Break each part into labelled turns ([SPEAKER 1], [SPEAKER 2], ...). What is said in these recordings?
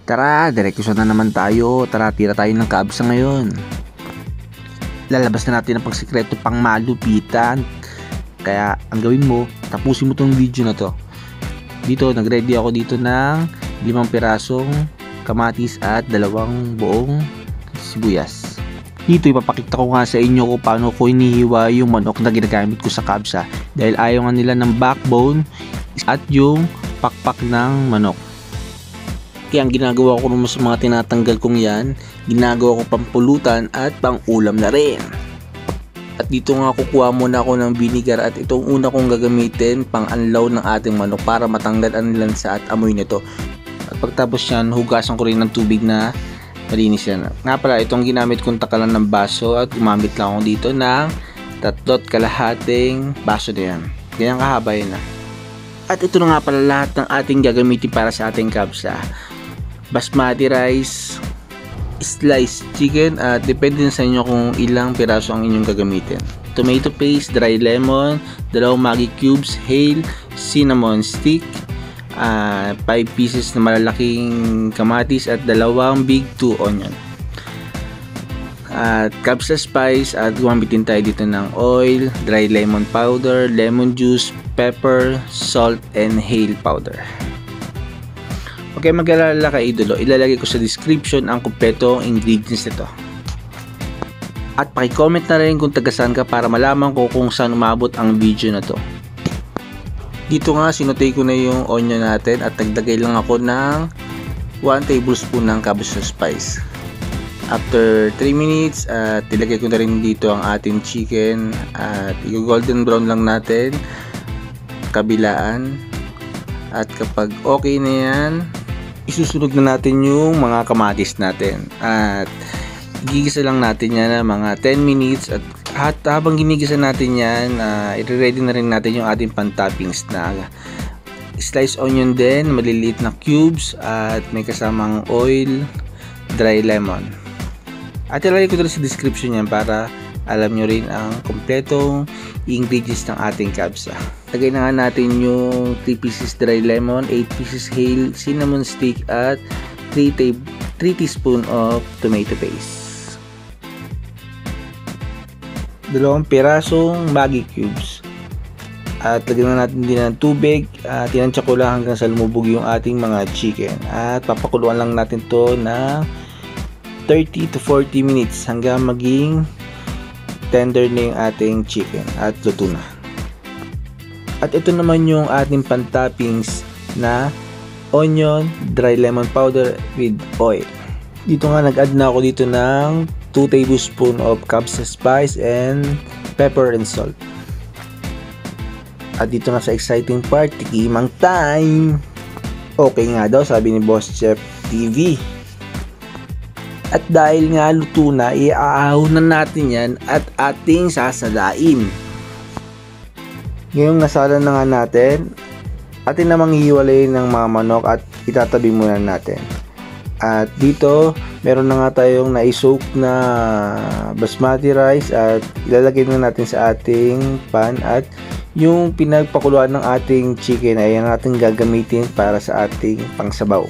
[SPEAKER 1] Tara, direksyon na naman tayo. Tara, tira tayo ng kabsa ngayon. Lalabas na natin ang pagsikreto pang malupitan. Kaya ang gawin mo, tapusin mo tong video na to. Dito, nagready ako dito ng 5 pirasong kamatis at 2 buong sibuyas. Dito ipapakita ko nga sa inyo kung paano ko inihiwa yung manok na ginagamit ko sa kabsa. Dahil ayaw nga nila ng backbone at yung pakpak ng manok. Kaya ang ginagawa ko naman sa mga tinatanggal kong yan, ginagawa ko pampulutan at pang-ulam na rin. At dito nga kukuha muna ako ng vinegar at itong una kong gagamitin pang-anlaw ng ating manok para matanggal ang lansa at amoy nito. At pagtapos yan, hugasan ko rin ng tubig na malinis yan. Nga pala, itong ginamit kong takalan ng baso at gumamit lang ako dito ng 3.5 baso na yan. Ganyan kahaba yun na. At ito na nga pala lahat ng ating gagamitin para sa ating kabsa. Basmati rice, sliced chicken at depende na sa inyo kung ilang piraso ang inyong gagamitin. Tomato paste, dry lemon, 2 Maggi cubes, hale, cinnamon stick, 5 pieces na malalaking kamatis at 2 big 2 onion. At kabsa spice at gumamitin tayo dito ng oil, dry lemon powder, lemon juice, pepper, salt and hale powder. Okay, mag-alala ka idolo, ilalagay ko sa description ang kumpletong ingredients nito. At paki-comment na rin kung taga-saan ka para malaman ko kung saan umabot ang video na to. Dito nga sinutay ko na yung onion natin at nagdagay lang ako ng 1 tablespoon ng kabsa spice. After 3 minutes at ilagay ko na rin dito ang ating chicken at i-golden brown lang natin kabilaan. At kapag okay na yan, isusunod na natin yung mga kamatis natin at gigisa lang natin yan na mga 10 minutes at habang ginigisa natin yan, i-ready na rin natin yung ating pan-toppings na sliced onion din, maliliit na cubes at may kasamang oil, dry lemon. At ilagay ko rin sa description yan para alam nyo rin ang kompletong ingredients ng ating kabsa. Lagay na nga natin yung 3 pieces dry lemon, 8 pieces hale, cinnamon stick at 3 teaspoon of tomato paste. 2 pirasong Maggi cubes. At lagyan na natin din ng tubig at tinansya ko lang hanggang sa lumubog yung ating mga chicken. At papakuluan lang natin to na 30 to 40 minutes hanggang maging tender na yung ating chicken at luto na. At ito naman yung ating pan-toppings na onion, dry lemon powder with oil. Dito nga nag-add na ako dito ng 2 tablespoon of kabsa spice and pepper and salt. At dito na sa exciting part, tikimang time! Okay nga daw, sabi ni Boss Chef TV. At dahil nga luto na, iaahunan natin yan at ating sasalain. Ngayong nasala na nga natin, atin namang hiwalay ng mga manok at itatabi muna natin. At dito, meron na nga tayong na-soak na basmati rice at ilalagay na natin sa ating pan at yung pinagpakuluan ng ating chicken ay natin gagamitin para sa ating pangsabaw.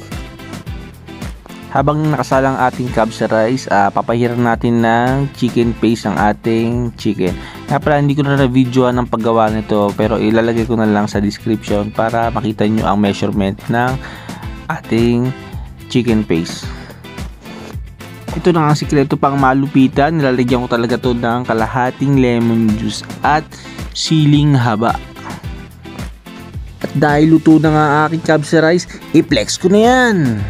[SPEAKER 1] Habang nakasalang ating kabsa rice, papahiran natin ng chicken paste ang ating chicken. Kaya pala hindi ko na na-videoan ang paggawa nito pero ilalagay ko na lang sa description para makita nyo ang measurement ng ating chicken paste. Ito na ang sikreto pang malupitan. Nilalagyan ko talaga to ng kalahating lemon juice at siling haba. At dahil luto na nga aking kabsa rice, i-flex ko na yan.